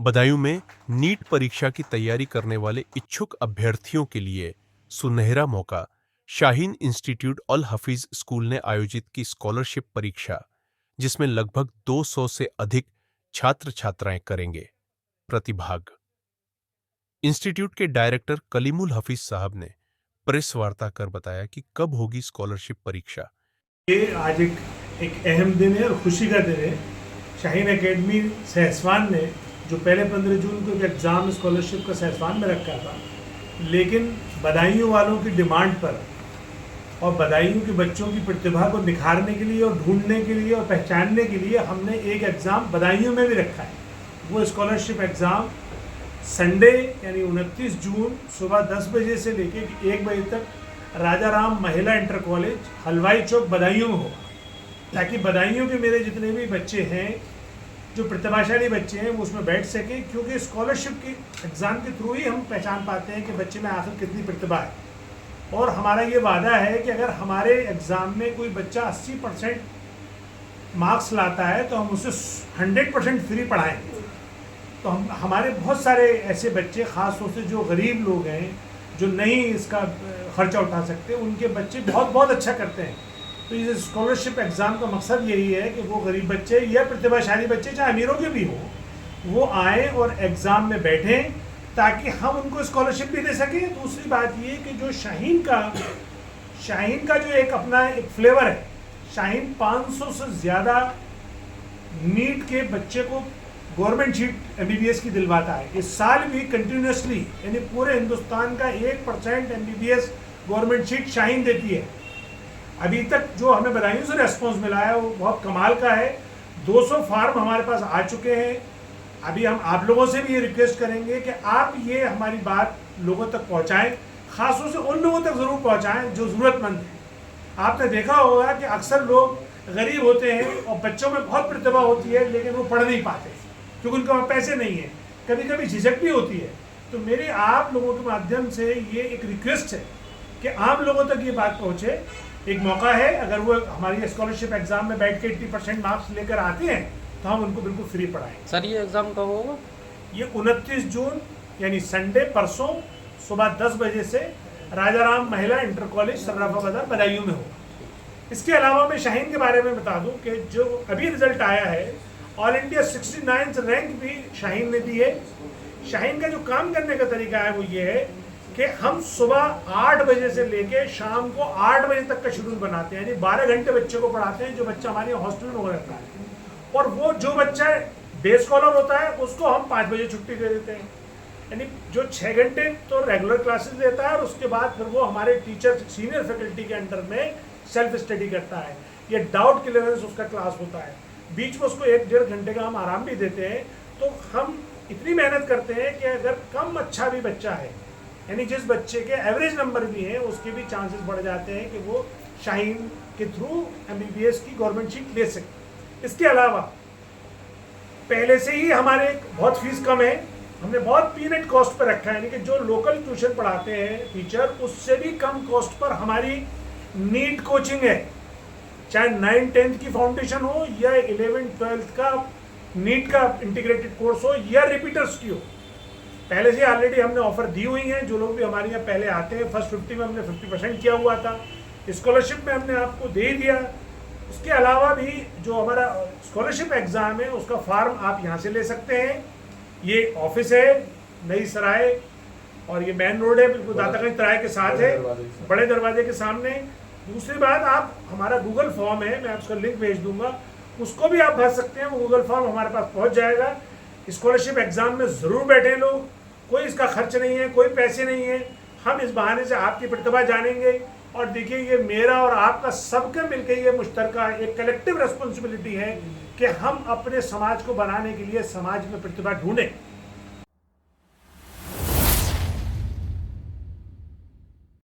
बदायूं में नीट परीक्षा की तैयारी करने वाले इच्छुक अभ्यर्थियों के लिए सुनहरा मौका। शाहीन इंस्टीट्यूट अल हफीज स्कूल ने आयोजित की स्कॉलरशिप परीक्षा, जिसमें लगभग 200 से अधिक छात्र छात्राएं करेंगे प्रतिभाग। इंस्टीट्यूट के डायरेक्टर कलीमुल हफीज साहब ने प्रेस वार्ता कर बताया कि कब होगी स्कॉलरशिप परीक्षा। ये आज एक अहम दिन है और खुशी का दिन है। शाहीन एकेडमी सहसवान ने जो पहले 15 जून को एक एग्ज़ाम स्कॉलरशिप का सहसवान में रखा था, लेकिन बदायूं वालों की डिमांड पर और बदायूं के बच्चों की प्रतिभा को निखारने के लिए और ढूंढने के लिए और पहचानने के लिए हमने एक एग्ज़ाम बदायूं में भी रखा है। वो स्कॉलरशिप एग्ज़ाम संडे यानी 29 जून सुबह 10 बजे से लेकर 1 बजे तक राजा राम महिला इंटर कॉलेज हलवाई चौक बदायूं में होगा, ताकि बदायूं के मेरे जितने भी बच्चे हैं, जो प्रतिभाशाली बच्चे हैं, वो उसमें बैठ सकें। क्योंकि स्कॉलरशिप के एग्ज़ाम के थ्रू ही हम पहचान पाते हैं कि बच्चे में आखिर कितनी प्रतिभा है। और हमारा ये वादा है कि अगर हमारे एग्ज़ाम में कोई बच्चा 80% मार्क्स लाता है तो हम उसे 100% फ्री पढ़ाएंगे। तो हमारे बहुत सारे ऐसे बच्चे, ख़ास तौर से जो गरीब लोग हैं, जो नहीं इसका खर्चा उठा सकते, उनके बच्चे बहुत बहुत अच्छा करते हैं। तो ये स्कॉलरशिप एग्ज़ाम का मकसद यही है कि वो गरीब बच्चे या प्रतिभाशाली बच्चे, चाहे अमीरों के भी हों, वो आएँ और एग्ज़ाम में बैठें, ताकि हम उनको स्कॉलरशिप भी दे सकें। दूसरी बात ये कि जो शाहीन का जो एक अपना एक फ्लेवर है, शाहीन 500 से ज़्यादा नीट के बच्चे को गवर्नमेंट सीट MBBS की दिलवाता है। इस साल भी कंटिन्यूसली, यानी पूरे हिंदुस्तान का 1% MBBS गवर्नमेंट सीट शाहीन देती है। अभी तक जो हमें बदायूं से रेस्पॉन्स मिला है वो बहुत कमाल का है। 200 फार्म हमारे पास आ चुके हैं। अभी हम आप लोगों से भी ये रिक्वेस्ट करेंगे कि आप ये हमारी बात लोगों तक पहुंचाएं, खासतौर से उन लोगों तक ज़रूर पहुंचाएं जो ज़रूरतमंद हैं। आपने देखा होगा कि अक्सर लोग गरीब होते हैं और बच्चों में बहुत प्रतिभा होती है, लेकिन वो पढ़ नहीं पाते क्योंकि उनके पास पैसे नहीं है, कभी कभी झिझक भी होती है। तो मेरी आप लोगों के माध्यम से ये एक रिक्वेस्ट है कि आप लोगों तक ये बात पहुँचे। एक मौका है, अगर वो हमारी स्कॉलरशिप एग्ज़ाम में बैठ के 80% मार्क्स लेकर आते हैं तो हम उनको बिल्कुल फ्री पढ़ाएंगे। सर, ये एग्ज़ाम कब होगा? ये 29 जून यानी संडे, परसों सुबह 10 बजे से राजा राम महिला इंटर कॉलेज सर्राफा बाजार बदायूं में होगा। इसके अलावा मैं शाहीन के बारे में बता दूं कि जो अभी रिजल्ट आया है, ऑल इंडिया 69 रैंक भी शाहीन ने दी है। शाहीन का जो काम करने का तरीका है वो ये है कि हम सुबह 8 बजे से लेके शाम को 8 बजे तक का शेड्यूल बनाते हैं, यानी 12 घंटे बच्चे को पढ़ाते हैं। जो बच्चा हमारे हॉस्टल में हो रहता है, और वो जो बच्चा डे स्कॉलर होता है उसको हम 5 बजे छुट्टी दे देते हैं। यानी जो 6 घंटे तो रेगुलर क्लासेस देता है और उसके बाद फिर वो हमारे टीचर सीनियर फैकल्टी के अंडर में सेल्फ स्टडी करता है। ये डाउट क्लियरेंस उसका क्लास होता है। बीच में उसको 1-1.5 घंटे का हम आराम भी देते हैं। तो हम इतनी मेहनत करते हैं कि अगर कम अच्छा भी बच्चा है, यानी जिस बच्चे के एवरेज नंबर भी हैं, उसके भी चांसेस बढ़ जाते हैं कि वो शाहीन के थ्रू MBBS की गवर्नमेंट सीट ले सके। इसके अलावा पहले से ही हमारे बहुत फीस कम है, हमने बहुत पीनट कॉस्ट पर रखा है, यानी कि जो लोकल ट्यूशन पढ़ाते हैं टीचर, उससे भी कम कॉस्ट पर हमारी नीट कोचिंग है। चाहे 9-10 की फाउंडेशन हो या 11-12 का नीट का इंटीग्रेटेड कोर्स हो या रिपीटर्स की हो, पहले से ऑलरेडी हमने ऑफर दी हुई हैं। जो लोग भी हमारे यहाँ पहले आते हैं, फर्स्ट 50 में हमने 50% किया हुआ था, स्कॉलरशिप में हमने आपको दे दिया। उसके अलावा भी जो हमारा स्कॉलरशिप एग्ज़ाम है उसका फॉर्म आप यहाँ से ले सकते हैं। ये ऑफिस है नई सराय, और ये मेन रोड है, बिल्कुल दातागंज तराय के साथ है, बड़े दरवाजे के सामने। दूसरी बात, आप हमारा गूगल फॉर्म है, मैं आपको लिंक भेज दूंगा, उसको भी आप भर सकते हैं। वो गूगल फॉर्म हमारे पास पहुँच जाएगा। स्कॉलरशिप एग्ज़ाम में ज़रूर बैठे लोग, कोई इसका खर्च नहीं है, कोई पैसे नहीं है। हम इस बहाने से आपकी प्रतिभा जानेंगे। और देखिए, ये मेरा और आपका सबके मिलकर ये मुश्तरका एक कलेक्टिव रिस्पॉन्सिबिलिटी है कि हम अपने समाज को बनाने के लिए समाज में प्रतिभा ढूंढें।